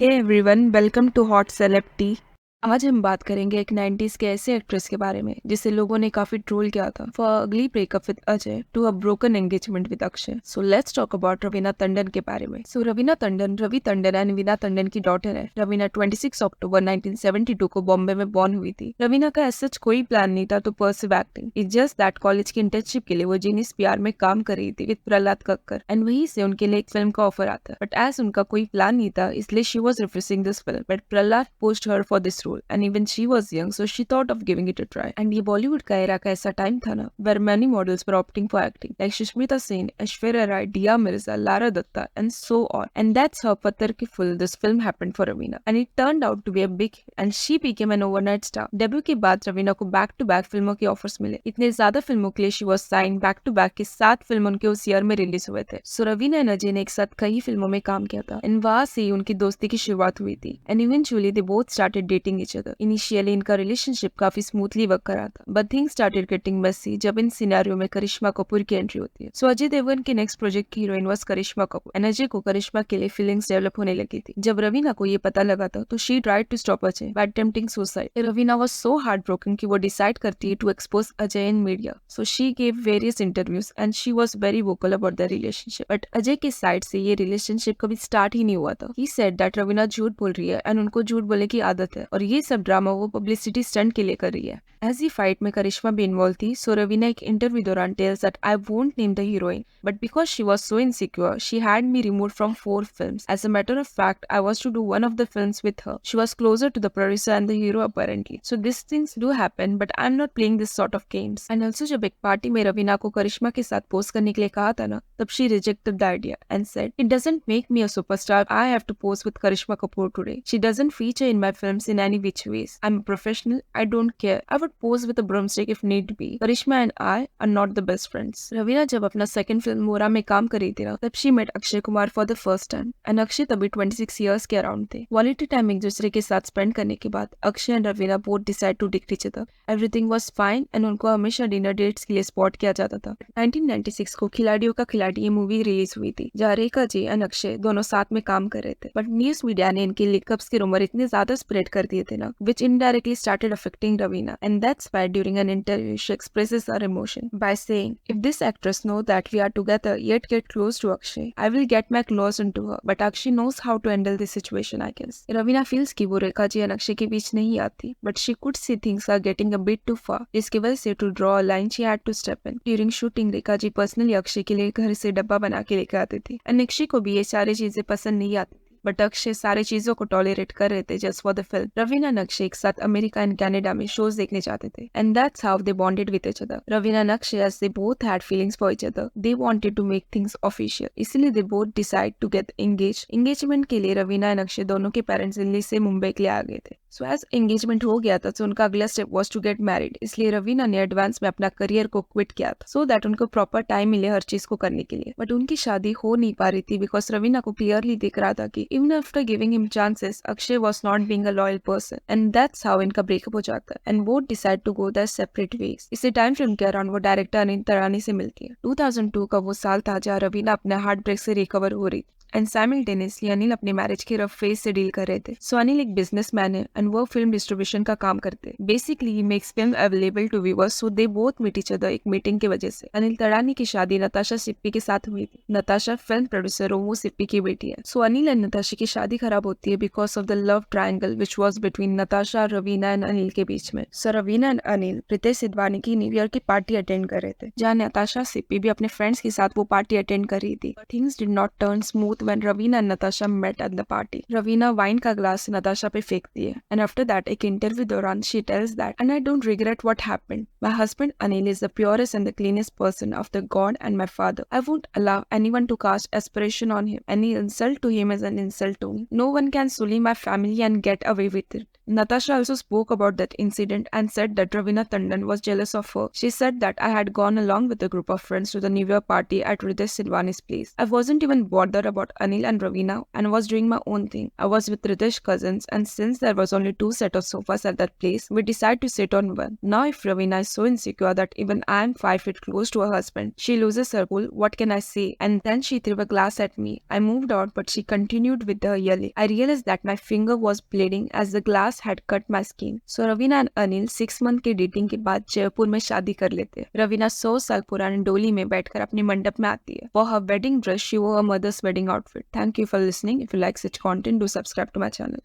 Hey everyone, welcome to hot celeb tea. आज हम बात करेंगे एक 90s के ऐसे एक्ट्रेस के बारे में जिसे लोगों ने काफी ट्रोल किया था फॉर अगली breakup with Ajay to a broken engagement with Akshay. So let's talk about Raveena Tandon के बारे में। सो रवीना टंडन रवि टंडन एंड वीना टंडन की डॉटर है। रवीना 26 अक्टूबर 1972 को बॉम्बे में बॉर्न हुई थी। रवीना का ऐसा कोई प्लान नहीं था to pursue acting. It's just that college की इंटर्नशिप के लिए वो जीनियस पीआर में काम कर रही थी विद प्रहलाद कक्कर एंड वहीं से उनके लिए एक फिल्म का ऑफर आता। बट एज उनका कोई प्लान नहीं था इसलिए she was refusing this film, but Prahlad post her for this role and even she was young, so she thought of giving it a try. And ये बॉलीवुड का एरा का ऐसा टाइम था ना where many models were opting for acting, like Sushmita Sen, Aishwarya Rai, Dia Mirza, Lara Dutta, and so on. And that's how Pattar Ki Phul this film happened for Raveena, and it turned out to be a big hit, and she became an overnight star. Debut के बाद रवीना को back to back फिल्मों के offers मिले। इतने ज्यादा फिल्मों के लिए she was signed back to back के 7 फिल्म उनके उस ईयर में रिलीज हुए थे। सो रवीना एंड अजय ने एक साथ कई फिल्मों में काम किया था एंड वहां से ही उनकी दोस्ती की शुरुआत हुई थी and eventually they both started dating each other. Initially इनका रिलेशनशिप काफी स्मूथली वर्क कर रहा था, but things started getting messy जब इन सिनेरियो में करिश्मा कपूर की एंट्री होती है। सो अजय देवगन के नेक्स्ट प्रोजेक्ट की heroine was Karisma Kapoor and Ajay को करिश्मा के लिए फीलिंग्स डेवलप होने लगी थी। जब रवीना को ये पता लगा था तो she tried to stop Ajay by attempting suicide. Raveena was so heart broken कि वो डिसाइड करती है to expose Ajay in media. So she gave various interviews and she was very vocal about the relationship, but Ajay के साइड से ये relationship कभी start ही नहीं हुआ था। ही सेड दैट रवीना झूठ बोल रही है एंड उनको झूठ बोलने की आदत है और ये सब ड्रामा वो पब्लिसिटी स्टंट के लिए कर रही है। एज ही फाइट में करिश्मा भी इन्वॉल्व थी, सो रवीना एक इंटरव्यू दौरान tells that I won't name the heroine but because she was so insecure she had me remove from 4 films. As a matter of fact I was to do one of the films with her. She was closer to the producer and the hero apparently. So this things do happen but I am not playing this sort of games. And also जब एक party में रवीना को करिश्मा के साथ pose करने के लिए कहा था ना, तब she rejected the idea and said it doesn't make me a superstar, I have to pose with Karisma Kapoor today. She doesn't feature in my films in any which ways. I am a professional, I don't care, I would pose with a broomstick if need be. Karishma and I are not the best friends. Raveena जब अपना second film मोरा में काम कर रही थी ना, तब she met Akshay Kumar for the first time and Akshay तभी 26 इयर्स के अराउंड थे। क्वालिटी टाइम एक दूसरे के साथ स्पेंड करने के बाद Akshay and Raveena both decide to date each other. Everything was fine and उनको हमेशा डिनर डेट्स के लिए स्पॉट किया जाता था। 1996 को खिलाड़ियों का खिलाड़ी ये मूवी रिलीज हुई थी जहाँ रेखा जी एंड अक्षय दोनों साथ में काम कर रहे थे, बट न्यूज मीडिया ने इनके लिकअप्स के रूमर इतने ज्यादा स्प्रेड कर दिए थे ना, which indirectly started affecting Raveena and that's why during an interview, she expresses her emotion by saying, if this actress know that we are together yet get close to Akshay, I will get my claws into her. But Akshay knows how to handle this situation, I guess. Ravina feels कि वो रेखा जी और अक्षय के बीच नहीं आती, but she could see things are getting a bit too far. जिसकी वजह से to draw a line she had to step in. During shooting, Rekha ji personally Akshay के लिए घर से डब्बा बना के लेकर आती थी, and अक्षय को भी ये सारी चीजें पसंद नहीं आती, बट अक्षय सारे चीजों को टॉलरेट कर रहे थे just for the film. Raveena and Akshay एक साथ अमेरिका एंड कनाडा में शोज देखने जाते थे and that's how they bonded with each other. Raveena and Akshay as they both had feelings for each other, they wanted to make things official, इसलिए they both decide to get engage. Engagement के लिए Raveena and Akshay दोनों के parents Delhi से मुंबई के लिए आ गए थे। सो एज एंगेजमेंट हो गया था तो उनका अगला step was to get married, इसलिए रवीना ने एडवांस में अपना करियर को क्विट किया था सो दैट उनको प्रॉपर टाइम मिले हर चीज को करने के लिए। बट उनकी शादी हो नहीं पा रही थी बिकॉज रवीना को क्लियरली दिख रहा था कि even after giving him chances, Akshay was not being a loyal person, and that's how इनका ब्रेकअप हो जाता है and both decide to go their separate ways। इसी टाइम फ्रेम के अराउंड वो डायरेक्टर अनिल तरानी से मिलती है। 2002 का वो साल था जहाँ रवीना अपने हार्ट ब्रेक से रिकवर हो रही थी एंड साइमल्टेनियसली अनिल अपने मैरिज के रफ फेज से डील कर रहे थे। सो अनिल एक बिजनेसमैन है एंड वो फिल्म डिस्ट्रीब्यूशन का काम करते हैं। Basically he makes film available to viewers, so they both meet each other एक मीटिंग की वजह से। अनिल तरानी की शादी नताशा सिप्पी के साथ हुई थी। नताशा फिल्म प्रोड्यूसर ओमो सिप्पी की बेटी है। सो अनिल एंड नताशा की शादी खराब होती है because of the love triangle which was between Natasha, Raveena and Anil के बीच में। सो रवीना एंड अनिल प्रीतेश सिद्धवानी की न्यू ईयर की पार्टी अटेंड कर रहे थे जहाँ नताशा सिप्पी भी अपने फ्रेंड्स के साथ वो पार्टी अटेंड कर रही थी। Things did not turn smooth when Raveena and Natasha met at the party. Raveena wine का ग्लास नताशा पे फेंकती है and after that एक इंटरव्यू दौरान she tells that and I don't regret what happened. My husband Anil is the purest and the cleanest person after God and my father. I won't allow anyone to cast aspersion on him. Any insult to him is an insult to me. No one can sully my family and get away with it. Natasha also spoke about that incident and said that Ravina Tandon was jealous of her. She said that I had gone along with a group of friends to the New Year party at Ritesh Silvani's place. I wasn't even bothered about Anil and Ravina and was doing my own thing. I was with Ritesh cousins, and since there was only 2 sets of sofas at that place, we decided to sit on one. Now if Ravina is so insecure that even I am 5 feet close to her husband, she loses her cool, what can I say? And then she threw a glass at me. I moved out, but she continued with her yelling. I realized that my finger was bleeding as the glass had cut my skin. So Ravina and Anil 6 month के dating के बाद जयपुर में शादी कर लेते हैं। रवीना 100 साल पुरानी डोली में बैठकर अपने मंडप में आती है। For her wedding dress, she wore her mother's wedding outfit. Thank you for listening. If you like such content, do subscribe to my channel.